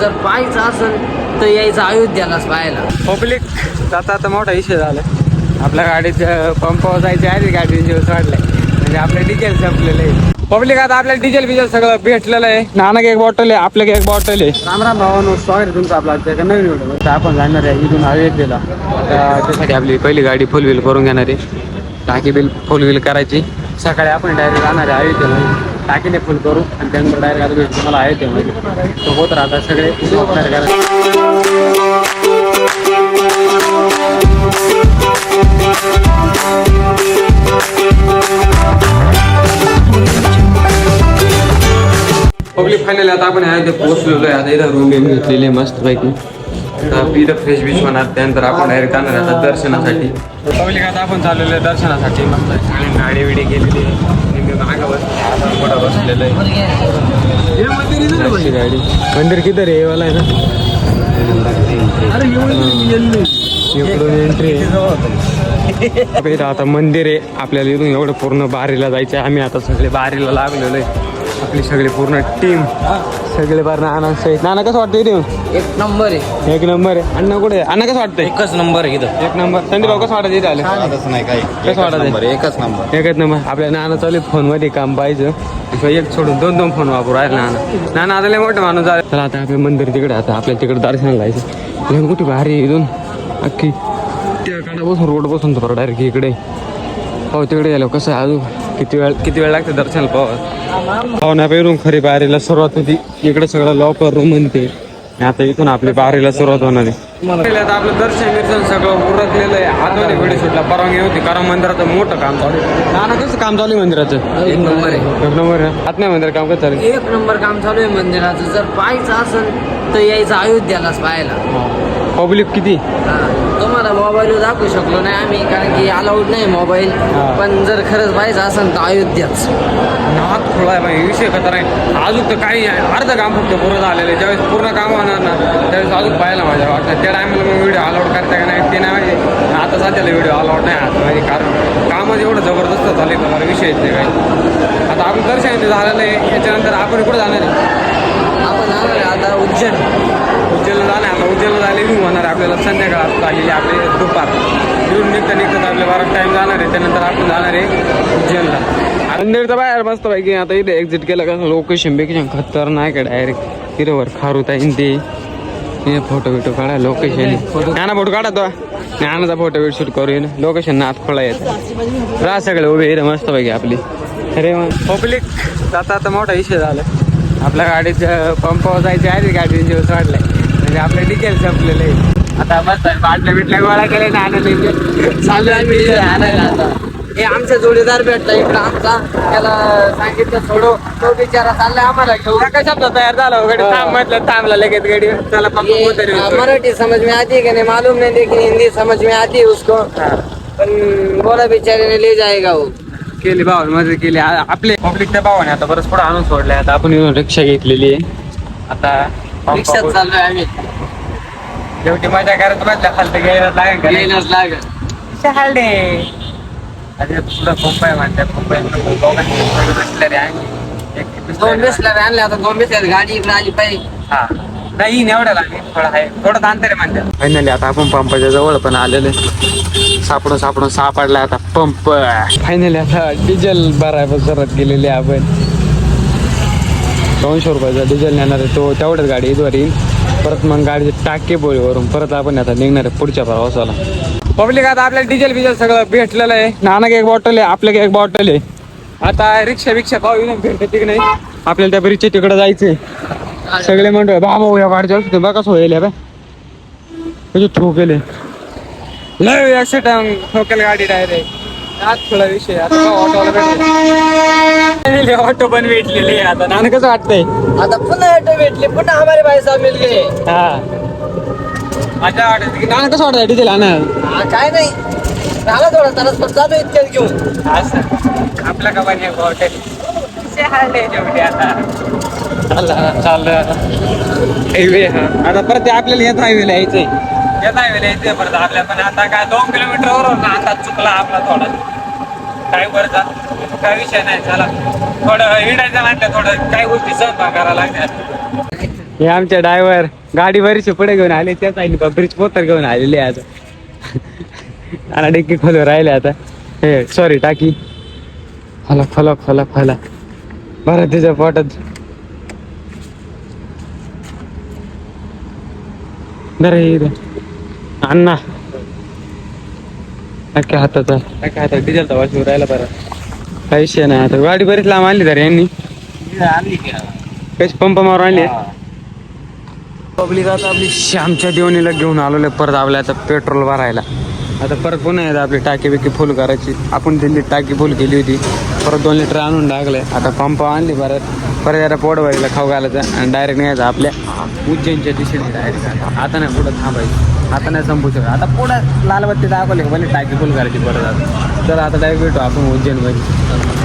जर पाहायचं असेल तर यायचं अयोध्यालाच पाहायला. पब्लिक आता मोठा विषय झाला. आपल्या गाडीचं पंपावर जायचे आधी गाडी दिवस वाढलाय म्हणजे आपलं डिझेल संपलेलं आहे. पब्लिक आता आपल्याला डिझेल सगळं भेटलेलं आहे. नानक एक बॉटल आहे, आपल्या एक बॉटल आहे. राम राम भावानो, स्वागत आहे तुमचं आपला नवीन व्हिडिओ. आपण जाणार आहे इथून अयोध्येला. त्यासाठी आपली पहिली गाडी फुल व्हील करून घेणार आहे. टाकी बिल फुल व्हील करायची. सकाळी आपण डायरेक्ट जाणार आहे अयोध्येला. टाकीने फुल करू आणि त्यानंतर डायरेक्ट आता भेटतो मला अयोध्येमध्ये. तो होत राहतात सगळे पब्लिक फायनली आता आपण आहे ते पोहोचलेलो आहे. आता इथं रूम घेतलेली आहे मस्त पैकी. इथं फ्रेश बीच होणार. त्यानंतर आपण डायरेक्ट जाणार आता दर्शनासाठी. पब्लिक आता आपण चाललेलो आहे दर्शनासाठी. मस्त सगळी गाडी विडी गेलेली आहे. मागं बसलेलं आहे गाडी. मंदिर किती रे वाला आहे ना. इकडून एंट्री आहे. आता मंदिर आहे. आपल्याला इथून एवढं पूर्ण बारीला जायचं आहे. आम्ही आता सगळे बारीला लागलेलो आहे. आपली सगळी पूर्ण टीम सगळे बार नाना सहित. नाना कसं वाटतं इथे? एक नंबर आहे, एक नंबर आहे. अण्णा कुठे? अण्णा कसं वाटतं? एकच नंबर आहे इथं. एक नंबर. संदीप भाऊ कसं वाटत इथे आले? नाही काही कसं वाटत? एकच नंबर. एकच नंबर. आपल्या नाना चालू फोन मध्ये काम पाहिजे. एक सोडून दोन फोन वापरू आहे नाना आता लय मोठं माणूस झाला. चला आता आपलं मंदिर तिकडे. आता आपल्या तिकडे दर्शनाला जायचं. कुठे भारी इथून अख्खी त्या काढा बसून रोड बसून तर डायरेक्ट इकडे हो तिकडे गेलो. कसं अजून किती वेळ लागतं दर्शनाला पाहुण्यापेरून खरी बारीला सुरुवात होती. इकडे सगळं लॉकर रूम म्हणते. आता इथून आपली बारीला सुरुवात होणार आहे. आता आपलं दर्शन सगळं उरकलेलं आहे. आतमध्ये व्हिडिओ शूटला परवानगी होती कारण मंदिराचं मोठं काम चालू आहे. नाना कसं काम चालू आहे मंदिराचं? एक नंबर आहे, एक नंबर आहे. आत नाही मंदिर काम कसं चालू आहे? एक नंबर काम चालू आहे मंदिराचं. जर पाहायचं असेल तर यायचं अयोध्यालाच पाहायला. पब्लिक किती? तुम्हाला मोबाईल दाखवू शकलो नाही आम्ही कारण की अलाउड नाही मोबाईल. पण जर खरंच पाहायचं असेल तर अयोध्याच. नाथ थोडा आहे विषय खतर आहे. अजून तर काही अर्ध काम फक्त पूर्ण झालेलं आहे. ज्यावेळेस पूर्ण काम होणार ना त्यावेळेस अजून पाहायला माझ्या वाटतं. त्या टायमाला मग व्हिडिओ अलाउड करता का नाही ते नाही माहिती. आता सध्याला व्हिडिओ अलाउड नाही आहात माहिती कारण कामच एवढं जबरदस्त झालं आहे. मला विषय येते काही. आता आपण दर्शन झालेलं आहे. याच्यानंतर आपण कुठं जाणार आहे? आपण जाणार आहे आता उज्जैनला जाणार. आता उज्जैनला झाले घेऊन होणार आपल्याला संध्याकाळ झालेली आपली दुपार. इथून निघता आपल्या 12 टाईम जाणार आहे. त्यानंतर आपण जाणार आहे उज्जैनला. मंदिरचं बाहेर मस्त पाहिजे. आता इथे एक्झिट केलं का लोकेशन बिकेशन खतरनाक आहे. डायरेक्ट हिरोवर खारूता येईन ते फोटो बिटो काढा. लोकेशन नाना फोटो काढा तो नानाचा फोटो बिट शूट करू. लोकेशन नाथ खोळा येतं राहा सगळे उभे इथं मस्त पाहिजे आपली. अरे पब्लिक आता मोठा विषय झाला. आपल्या गाडीचं पंपावर जायचे आधी गाडी दिवस वाढलाय म्हणजे आपलं डिझेल संपलेलं आहे. आता मस्त बाटल्या बिटल्या गोळा केल्या ना चालू आहे आणायला. आता हे आमच्या जोडीदार भेटला इकडं आमचा. त्याला सांगितलं सोडो तो बिचारा चाललाय आम्हाला घेऊन. काय शब्द तयार झाला गाडी थांब म्हटलं थांबला लगेच गाडी. त्याला मराठी समझ में आती है कि नहीं मालूम नहीं लेकिन हिंदी समझ में आती है उसको. पण बोला बेचारे ने ले जाएगा वो. केली भावाने मजा केली आपले पब्लिकच्या भावाने. आता बरंच पुढे आणून सोडलंय. आता आपण येऊन रिक्षा घेतलेली आहे. आता रिक्षात चाललोय आम्ही. शेवटी मजा करत बसल्या खालतं घ्यायलाच लागेल. अरे तुला मुंबई म्हणतात मुंबई दोन बिस्लरी आणले. आता दोन बिस्लरी गाडी इकडे आली पाहिजे. हा नाही एवढं लागेल थोडं आहे थोडं अंतर आहे म्हणतात. फायनली आता आपण पंपाच्या जवळ पण आलेले. सापडून सापडला आता पंप. फायनली आता डिझेल भरायला सुरुवात केलेली आपण. 200 रुपयाचा डिझेल नेणार आहे तो. तेवढ्याच गाडी इथवर येईल. परत मग गाडीचे टाके बोळीवरून परत आपण आता निघणार आहे पुढच्या प्रवासाला. पब्लिक आता आपल्याला डिझेल सगळं भेटलेलं आहे. नानक एक बॉटल आहे, आपल्या एक बॉटल आहे. आता रिक्षा पाहू भेटते की नाही. आपल्याला त्या ब्रिजच्या तिकडे जायचंय. सगळे म्हणतोय बाबा या गाडीच्या बघा कसं होईल बा ठोकेले लय ऍक्सिडेंट ठोकेल गाडी डायरेक्ट. आज थोडा विषय. आता ऑटोला भेटले. ऑटो पण भेटलेली आहे. आता नाना कसं वाटतंय? आता पुन्हा ऑटो भेटले. पुन्हा हमारे भाई साहब मिल गए. हा माझ्या वाटत की नाना कसं वाटतंय डिझेल आणा? काय नाही झाला थोडा तरच पण जातो इतक्यात घेऊन. असं आपल्या कंपनी हॉटेल जेवढे आता चाललं हायवे. आता परत आपल्याला येत हायवेला यायचंय. येत हायवेला यायचंय परत आपल्या. पण आता काय 2 किलोमीटरवर आता चुकला आपला थोडा. काय वरचा काय विषय नाही. चला थोडं हिंडायचं म्हटलं थोडं काही गोष्टी सहन करायला लागतात. हे आमच्या ड्रायव्हर गाडी बरीचशी पुढे घेऊन आले त्याच आहे ब्रिज पोतर घेऊन आलेले आता आणि डिक्की खोलून राहिले आता हे सॉरी टाकी फला बरं तिच्या पोटात बरं अण्णा नक्की हातात डिझेलचा वाजवून राहिला बरं काही विषय नाही आता गाडी बरीच लांब आणली तर यांनी कशी पंप मारून आणली पब्लिक आता आपली श्यामच्या देवणीला घेऊन आलेलो परत आपल्या आता पेट्रोल भरायला आता परत पुन्हा येतं आपली टाकी बिकी फुल करायची आपण दिल्लीत टाकी फुल केली होती परत 2 लिटर आणून टाकले आता पंप आणली परत जरा पोट भरायला खाऊ घालायचं आणि डायरेक्ट न्यायचं आपल्या उज्जैनच्या दिशेने डायरेक्ट आता नाही पुढं थांबायचं आता नाही संपू शकत आता पुढं लालबत्ती दाखवले का पहिले टाकी फुल करायची परत आता तर आता डायरेक्ट भेटू आपण उज्जैनमध्ये